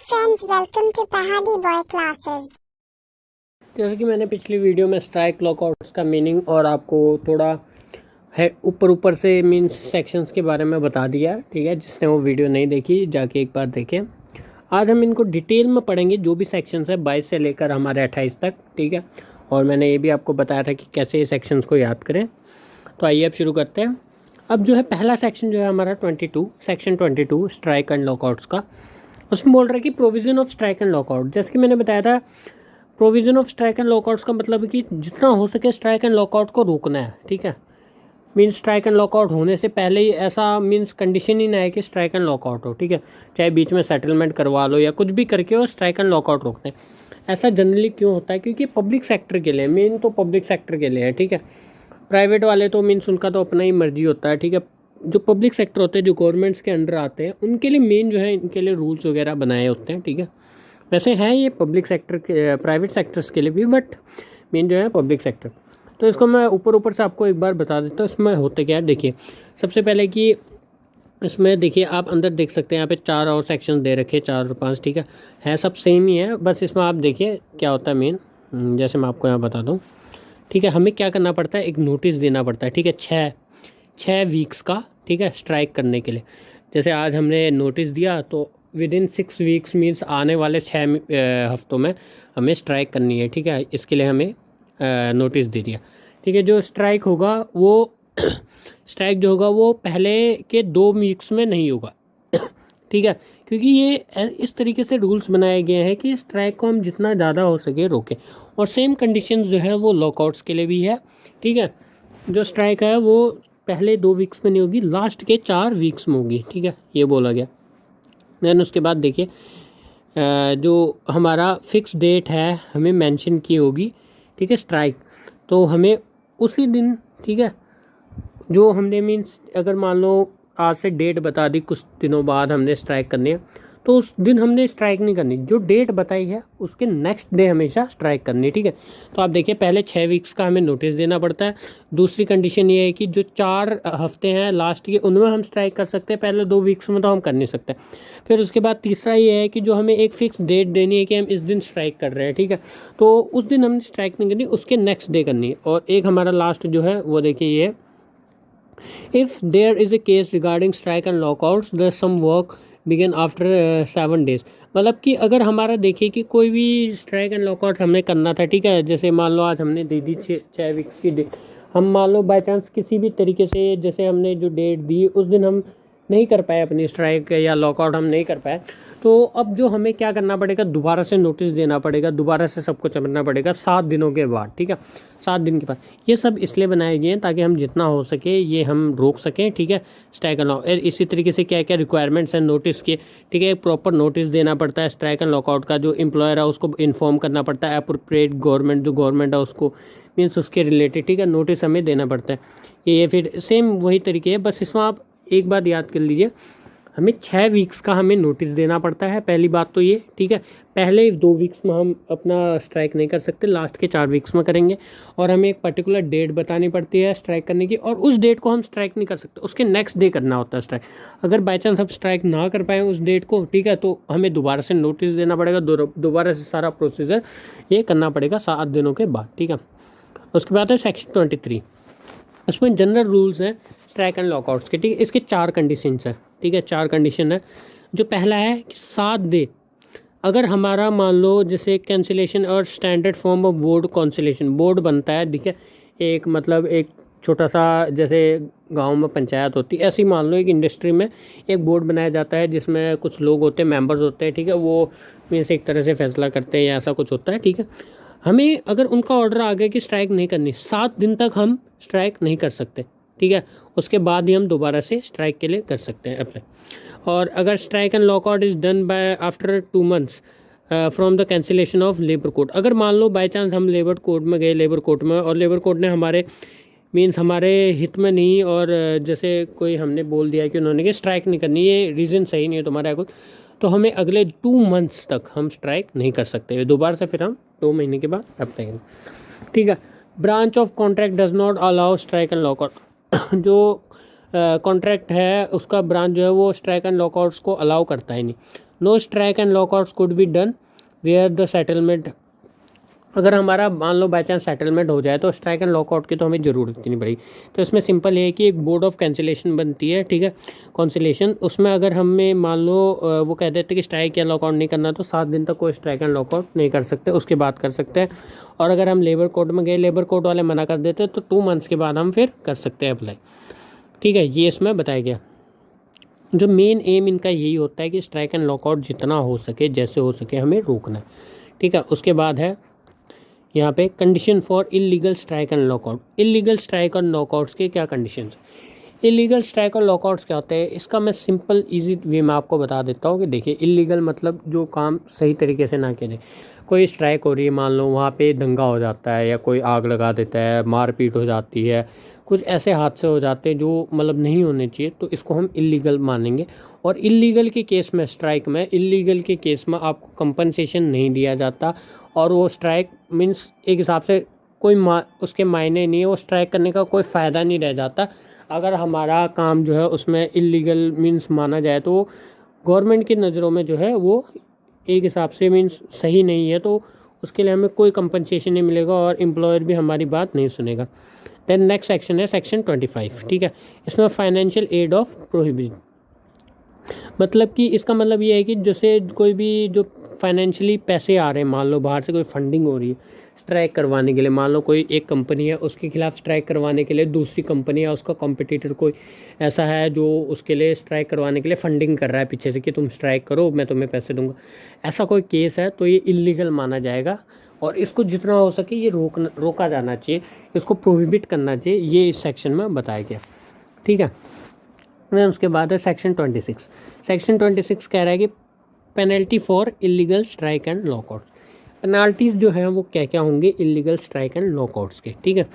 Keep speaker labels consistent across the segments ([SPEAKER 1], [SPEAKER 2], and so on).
[SPEAKER 1] friends, welcome to Pahadi Boy Classes.
[SPEAKER 2] जैसे कि मैंने पिछली वीडियो में स्ट्राइक लॉकआउट्स का मीनिंग और आपको थोड़ा है ऊपर से मीन्स सेक्शंस के बारे में बता दिया, ठीक है। जिसने वो वीडियो नहीं देखी जाके एक बार देखें। आज हम इनको डिटेल में पढ़ेंगे, जो भी सेक्शंस है 22 से लेकर हमारे 28 तक, ठीक है। और मैंने ये भी आपको बताया था कि कैसे ये सेक्शंस को याद करें। तो आइए अब शुरू करते हैं। अब जो है पहला सेक्शन जो है हमारा 22 सेक्शन 22 स्ट्राइक एंड लॉकआउट्स का। उसमें बोल रहा है कि provision of strike and lockout. जैसे कि मैंने बताया था, provision of strike and lockouts का मतलब है कि जितना हो सके स्ट्राइक एंड लॉकआउट को रोकना है, ठीक है। मीन्स स्ट्राइक एंड लॉकआउट होने से पहले ही ऐसा मीन्स कंडीशन ही ना है कि स्ट्राइक एंड लॉकआउट हो, ठीक है। चाहे बीच में सेटलमेंट करवा लो या कुछ भी करके हो, स्ट्राइक एंड लॉकआउट रोकते हैं। ऐसा जनरली क्यों होता है? क्योंकि पब्लिक सेक्टर के लिए, मेन तो पब्लिक सेक्टर के लिए है, ठीक है। प्राइवेट वाले तो मीन्स उनका तो अपना ही मर्जी होता है, ठीक है। जो पब्लिक सेक्टर होते हैं, जो गवर्नमेंट्स के अंडर आते हैं, उनके लिए मेन जो है इनके लिए रूल्स वगैरह बनाए होते हैं, ठीक है। वैसे हैं ये पब्लिक सेक्टर के, प्राइवेट सेक्टर्स के लिए भी, बट मेन जो है पब्लिक सेक्टर। तो इसको मैं ऊपर से आपको एक बार बता देता हूँ इसमें होते क्या है। देखिए, सबसे पहले कि इसमें देखिए आप अंदर देख सकते हैं, यहाँ पे 4 और सेक्शन दे रखे, 4 और 5, ठीक है सब सेम ही है। बस इसमें आप देखिए क्या होता है मेन, जैसे मैं आपको यहाँ बता दूँ, ठीक है। हमें क्या करना पड़ता है, एक नोटिस देना पड़ता है, ठीक है। छः वीक्स का, ठीक है, स्ट्राइक करने के लिए। जैसे आज हमने नोटिस दिया तो विद इन 6 वीक्स मीन्स आने वाले 6 हफ्तों में हमें स्ट्राइक करनी है, ठीक है। इसके लिए हमें नोटिस दे दिया, ठीक है। जो स्ट्राइक होगा वो स्ट्राइक जो होगा वो पहले के 2 वीक्स में नहीं होगा, ठीक है। क्योंकि ये इस तरीके से रूल्स बनाए गए हैं कि स्ट्राइक को हम जितना ज़्यादा हो सके रोकें। और सेम कंडीशंस जो है वो लॉकआउट्स के लिए भी है, ठीक है। जो स्ट्राइक है वो पहले 2 वीक्स में नहीं होगी, लास्ट के 4 वीक्स में होगी, ठीक है, ये बोला गया। देन उसके बाद देखिए जो हमारा फिक्स डेट है हमें मेंशन की होगी, ठीक है, स्ट्राइक। तो हमें उसी दिन, ठीक है, जो हमने मीन्स अगर मान लो आज से डेट बता दी, कुछ दिनों बाद हमने स्ट्राइक करनी है, तो उस दिन हमने स्ट्राइक नहीं करनी, जो डेट बताई है उसके नेक्स्ट डे हमेशा स्ट्राइक करनी, ठीक है। तो आप देखिए पहले 6 वीक्स का हमें नोटिस देना पड़ता है। दूसरी कंडीशन ये है कि जो 4 हफ्ते हैं लास्ट के, उनमें हम स्ट्राइक कर सकते हैं, पहले 2 वीक्स में तो हम कर नहीं सकते। फिर उसके बाद तीसरा ये है कि जो हमें एक फ़िक्स डेट देनी है कि हम इस दिन स्ट्राइक कर रहे हैं, ठीक है। तो उस दिन हमने स्ट्राइक नहीं करनी, उसके नेक्स्ट डे करनी है। और एक हमारा लास्ट जो है वो देखिए ये, if there is a case regarding strike and lockouts, there's some work begin after 7 days। मतलब कि अगर हमारा देखिए कि कोई भी स्ट्राइक एंड लॉकआउट हमने करना था, ठीक है। जैसे मान लो आज हमने दे दी 6 वीक्स की डेट, हम मान लो बाई चांस किसी भी तरीके से जैसे हमने जो डेट दी उस दिन हम नहीं कर पाए अपनी स्ट्राइक या लॉकआउट हम नहीं कर पाए, तो अब जो हमें क्या करना पड़ेगा, दोबारा से नोटिस देना पड़ेगा, दोबारा से सबको चलना पड़ेगा 7 दिनों के बाद, ठीक है। 7 दिन के बाद। ये सब इसलिए बनाए गए हैं ताकि हम जितना हो सके ये हम रोक सकें, ठीक है, स्ट्राइक एंड लॉकआउट। इसी तरीके से क्या क्या रिक्वायरमेंट्स हैं नोटिस के, ठीक है। एक प्रॉपर नोटिस देना पड़ता है स्ट्राइक एंड लॉकआउट का, जो एम्प्लॉयर है उसको इन्फॉर्म करना पड़ता है, अप्रोप्रिएट गवर्नमेंट, जो गवर्नमेंट है उसको मीन्स उसके रिलेटेड, ठीक है, नोटिस हमें देना पड़ता है। ये फिर सेम वही तरीके है, बस इसमें आप एक बात याद कर लीजिए, हमें 6 वीक्स का हमें नोटिस देना पड़ता है, पहली बात तो ये, ठीक है। पहले 2 वीक्स में हम अपना स्ट्राइक नहीं कर सकते, लास्ट के 4 वीक्स में करेंगे। और हमें एक पर्टिकुलर डेट बतानी पड़ती है स्ट्राइक करने की, और उस डेट को हम स्ट्राइक नहीं कर सकते, उसके नेक्स्ट डे करना होता है स्ट्राइक। अगर बाई चांस हम स्ट्राइक ना कर पाएँ उस डेट को, ठीक है, तो हमें दोबारा से नोटिस देना पड़ेगा, दोबारा से सारा प्रोसीजर ये करना पड़ेगा 7 दिनों के बाद, ठीक है। उसके बाद है सेक्शन 23। इसमें जनरल रूल्स हैं स्ट्राइक एंड लॉकआउट्स के, ठीक है। इसके 4 कंडीशंस हैं, ठीक है, 4 कंडीशन है। जो पहला है कि 7 डे, अगर हमारा मान लो जैसे कैंसिलेशन और standard form of board conciliation, board बनता है, ठीक है, एक मतलब एक छोटा सा जैसे गांव में पंचायत होती है, ऐसे ही मान लो एक इंडस्ट्री में एक बोर्ड बनाया जाता है जिसमें कुछ लोग होते हैं, मेंबर्स होते हैं, ठीक है। वो मीन्स एक तरह से फैसला करते हैं या ऐसा कुछ होता है, ठीक है। हमें अगर उनका ऑर्डर आ गया कि स्ट्राइक नहीं करनी, 7 दिन तक हम स्ट्राइक नहीं कर सकते, ठीक है। उसके बाद ही हम दोबारा से स्ट्राइक के लिए कर सकते हैं अप्लाई। और अगर strike and lockout is done by after 2 months from the cancellation of labour code. अगर मान लो बाई चांस हम लेबर कोर्ट में गए, लेबर कोर्ट में, और लेबर कोर्ट ने हमारे मीन्स हमारे हित में नहीं, और जैसे कोई हमने बोल दिया कि उन्होंने कि स्ट्राइक नहीं करनी, ये रीज़न सही नहीं है तुम्हारा कुछ, तो हमें अगले 2 मंथ्स तक हम स्ट्राइक नहीं कर सकते, दोबारा से फिर हम 2 महीने के बाद अप्लाई करेंगे, ठीक है। Branch of contract does not allow strike and lockout. जो कॉन्ट्रैक्ट है उसका ब्रांच जो है वो स्ट्राइक एंड लॉकआउट्स को अलाउ करता ही नहीं। No strike and lockouts could be done where the settlement, अगर हमारा मान लो बाई चांस सेटलमेंट हो जाए तो स्ट्राइक एंड लॉकआउट की तो हमें ज़रूरत ही नहीं पड़ी। तो इसमें सिंपल ये है कि एक बोर्ड ऑफ कैंसिलेशन बनती है, ठीक है, कॉन्सिलेशन, उसमें अगर हमें मान लो वो कह देते कि स्ट्राइक या लॉकआउट नहीं करना तो 7 दिन तक कोई स्ट्राइक एंड लॉकआउट नहीं कर सकते, उसके बाद कर सकते हैं। और अगर हम लेबर कोर्ट में गए, लेबर कोर्ट वाले मना कर देते तो 2 मंथ्स के बाद हम फिर कर सकते हैं अप्लाई, ठीक है। ये इसमें बताया गया। जो मेन एम इनका यही होता है कि स्ट्राइक एंड लॉकआउट जितना हो सके, जैसे हो सके हमें रोकना है, ठीक है। उसके बाद है यहाँ पे condition for illegal strike and lockout. Illegal strike और लॉकआउट्स के क्या कंडीशंस? इलीगल स्ट्राइक और लॉकआउट्स क्या होते हैं, इसका मैं सिंपल इजी वे में आपको बता देता हूँ कि देखिए, इलीगल मतलब जो काम सही तरीके से ना किया जाए। कोई स्ट्राइक हो रही है, मान लो वहाँ पे दंगा हो जाता है या कोई आग लगा देता है, मारपीट हो जाती है, कुछ ऐसे हादसे हो जाते हैं जो मतलब नहीं होने चाहिए, तो इसको हम इलीगल मानेंगे। और इलीगल के केस में, स्ट्राइक में, इलीगल के केस में आपको कंपनसेशन नहीं दिया जाता, और वो स्ट्राइक मीन्स एक हिसाब से कोई उसके मायने नहीं है, वो स्ट्राइक करने का कोई फ़ायदा नहीं रह जाता। अगर हमारा काम जो है उसमें इलीगल मीन्स माना जाए तो गवर्नमेंट की नज़रों में जो है वो एक हिसाब से मीन्स सही नहीं है, तो उसके लिए हमें कोई कंपनसेशन नहीं मिलेगा और एम्प्लॉयर भी हमारी बात नहीं सुनेगा। देन नेक्स्ट सेक्शन है सेक्शन 25, ठीक है। इसमें फाइनेंशियल एड ऑफ प्रोहिबिट, मतलब कि इसका मतलब ये है कि जैसे कोई भी जो फाइनेंशियली पैसे आ रहे हैं, मान लो बाहर से कोई फंडिंग हो रही है स्ट्राइक करवाने के लिए, मान लो कोई एक कंपनी है, उसके खिलाफ स्ट्राइक करवाने के लिए दूसरी कंपनी या उसका कॉम्पिटिटर कोई ऐसा है जो उसके लिए स्ट्राइक करवाने के लिए फंडिंग कर रहा है पीछे से कि तुम स्ट्राइक करो, मैं तुम्हें पैसे दूंगा, ऐसा कोई केस है तो ये इलीगल माना जाएगा। और इसको जितना हो सके ये रोका जाना चाहिए, इसको प्रोहिबिट करना चाहिए, ये इस सेक्शन में बताया गया, ठीक है। फिर उसके बाद है सेक्शन 26। सेक्शन 26 कह रहा है कि penalty for illegal strike and lockouts. Penalties जो हैं वो क्या क्या होंगे इलीगल स्ट्राइक एंड लॉकआउट्स के, ठीक है।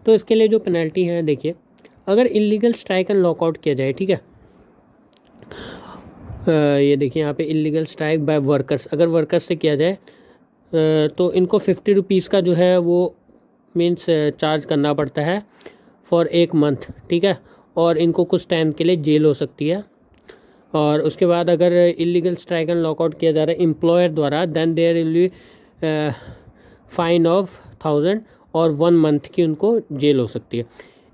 [SPEAKER 2] तो इसके लिए जो पेनल्टी है, देखिए, अगर इलीगल स्ट्राइक एंड लॉकआउट किया जाए, ठीक है, ये देखिए यहाँ पे इलीगल स्ट्राइक बाय वर्कर्स, अगर वर्कर्स से किया जाए तो इनको 50 रुपीज़ का जो है वो मीन्स चार्ज करना पड़ता है फॉर 1 मंथ, ठीक है। और इनको कुछ टाइम के लिए जेल हो सकती है। और उसके बाद अगर इलीगल स्ट्राइक एंड लॉकआउट किया जा रहा है एम्प्लॉयर द्वारा, then there will be fine of 1000 और 1 मंथ की उनको जेल हो सकती है।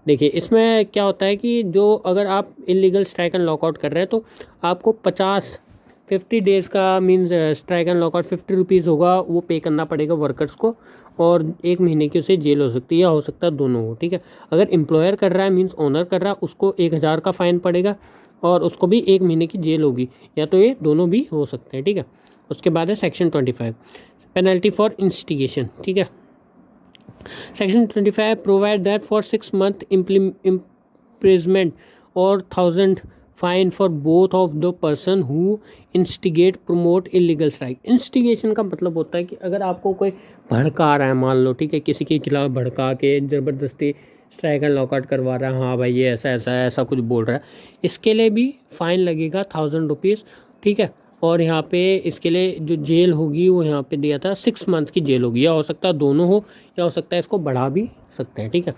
[SPEAKER 2] देखिए इसमें क्या होता है कि जो अगर आप इलीगल स्ट्राइक एंड लॉकआउट कर रहे हैं तो आपको 50 डेज़ का means strike and lockout 50 rupees होगा, वो पे करना पड़ेगा वर्कर्स को, और 1 महीने की उसे जेल हो सकती है या हो सकता है दोनों हो, ठीक है। अगर एम्प्लॉयर कर रहा है मीन्स ओनर कर रहा है, उसको 1000 का फ़ाइन पड़ेगा और उसको भी 1 महीने की जेल होगी, या तो ये दोनों भी हो सकते हैं, ठीक है। उसके बाद है सेक्शन 25, पेनल्टी फॉर इंस्टिगेशन, ठीक है। Section 25 provide that for 6 month imprisonment और 1000 fine for both of the person who instigate promote illegal strike. Instigation का मतलब होता है कि अगर आपको कोई भड़का रहा है, मान लो, ठीक है, किसी के खिलाफ भड़का के ज़बरदस्ती स्ट्राइक एंड लॉकआउट करवा रहा है, हाँ भाई ये ऐसा ऐसा है, ऐसा कुछ बोल रहा है, इसके लिए भी फ़ाइन लगेगा 1000 रुपीज़, ठीक है। और यहाँ पे इसके लिए जो जेल होगी वो यहाँ पे दिया था 6 मंथ की जेल होगी, या हो सकता है दोनों हो, या हो सकता है इसको बढ़ा भी सकते हैं, ठीक है।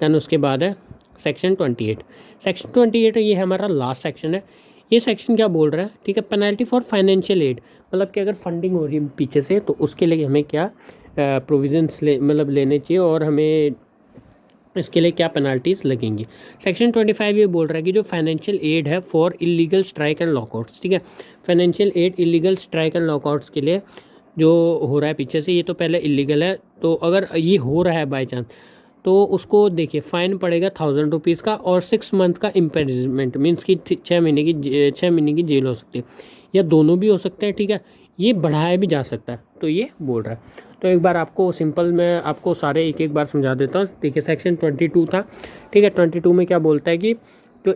[SPEAKER 2] दैन उसके बाद है सेक्शन 28। सेक्शन 28 ये हमारा लास्ट सेक्शन है। ये सेक्शन क्या बोल रहा है, ठीक है, पेनल्टी फॉर फाइनेंशियल एड, मतलब कि अगर फंडिंग हो रही है पीछे से तो उसके लिए हमें क्या प्रोविजंस लेने चाहिए और हमें इसके लिए क्या पेनल्टीज़ लगेंगी। सेक्शन 25 ये बोल रहा है कि जो फाइनेंशियल एड है for illegal strike and lockouts, ठीक है, financial aid illegal strike and lockouts के लिए जो हो रहा है पीछे से, ये तो पहले इलीगल है, तो अगर ये हो रहा है बाई चांस तो उसको देखिए फ़ाइन पड़ेगा 1000 रुपीज़ का और 6 मंथ का इम्प्रिजनमेंट मीन्स कि 6 महीने की जेल हो सकती है, या दोनों भी हो सकते हैं, ठीक है। ये बढ़ाया भी जा सकता है, तो ये बोल रहा है। तो एक बार आपको सिंपल मैं आपको सारे एक बार समझा देता हूँ। देखिए सेक्शन 22 था, ठीक है। 22 में क्या बोलता है कि जो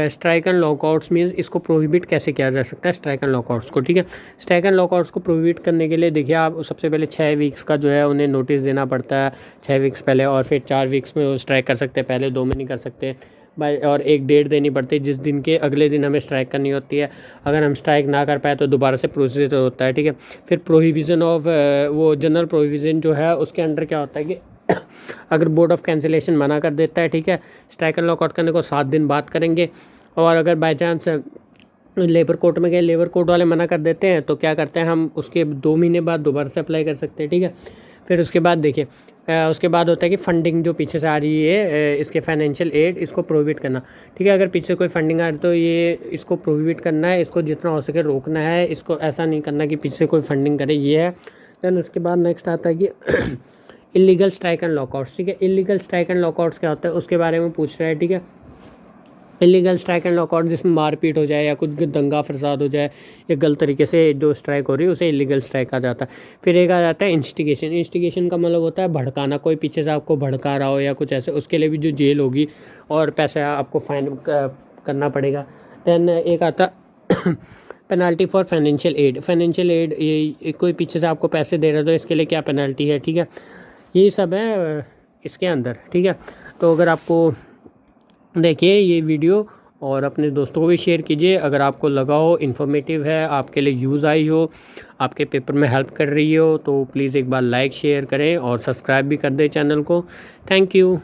[SPEAKER 2] स्ट्राइक एंड लॉकआउट्स मीन्स इसको प्रोहिबिट कैसे किया जा सकता है स्ट्राइक एंड लॉकआउट्स को, ठीक है। स्ट्राइक एंड लॉकआउट्स को प्रोहिबिट करने के लिए देखिए आप सबसे पहले 6 वीक्स का जो है उन्हें नोटिस देना पड़ता है 6 वीक्स पहले, और फिर 4 वीक्स में वो स्ट्राइक कर सकते हैं, पहले 2 में नहीं कर सकते भाई, और एक डेट देनी पड़ती है जिस दिन के अगले दिन हमें स्ट्राइक करनी होती है। अगर हम स्ट्राइक ना कर पाए तो दोबारा से प्रोसीजर होता है, ठीक है। फिर प्रोहिबिशन ऑफ वो जनरल प्रोविज़न जो है उसके अंडर क्या होता है कि अगर बोर्ड ऑफ कैंसिलेशन मना कर देता है, ठीक है, स्ट्राइक एंड लॉकआउट करने को 7 दिन बाद करेंगे, और अगर बाई चांस लेबर कोर्ट में गए, लेबर कोर्ट वाले मना कर देते हैं, तो क्या करते हैं हम उसके 2 महीने बाद दोबारा से अप्लाई कर सकते हैं, ठीक है। फिर उसके बाद देखिए उसके बाद होता है कि फ़ंडिंग जो पीछे से आ रही है इसके फाइनेंशियल एड, इसको प्रोहिबिट करना, ठीक है। अगर पीछे कोई फंडिंग आ रही तो ये इसको प्रोहिबिट करना है, इसको जितना हो सके रोकना है, इसको ऐसा नहीं करना कि पीछे कोई फंडिंग करे, ये है। दैन उसके बाद नेक्स्ट आता है कि इलीगल स्ट्राइक एंड लॉकआउट्स, ठीक है। इलीगल स्ट्राइक एंड लॉकआउट्स क्या होता है उसके बारे में पूछ रहा है, ठीक है। इलीगल स्ट्राइक एंड लॉकआउट जिसमें मारपीट हो जाए या कुछ दंगा फसाद हो जाए या गलत तरीके से जो स्ट्राइक हो रही है उसे इलीगल स्ट्राइक आ जाता है। फिर एक आ जाता है इंस्टिगेशन। इंस्टिगेशन का मतलब होता है भड़काना, कोई पीछे से आपको भड़का रहा हो या कुछ ऐसे, उसके लिए भी जो जेल होगी और पैसा आपको फाइन करना पड़ेगा। दैन एक आता penalty for financial aid. Financial aid ये कोई पीछे से आपको पैसे दे रहा है तो इसके लिए क्या पेनल्टी है, ठीक है। यही सब है इसके अंदर, ठीक है। तो अगर आपको देखिए ये वीडियो और अपने दोस्तों को भी शेयर कीजिए, अगर आपको लगा हो इन्फॉर्मेटिव है, आपके लिए यूज़ आई हो, आपके पेपर में हेल्प कर रही हो, तो प्लीज़ एक बार लाइक शेयर करें और सब्सक्राइब भी कर दें चैनल को। Thank you.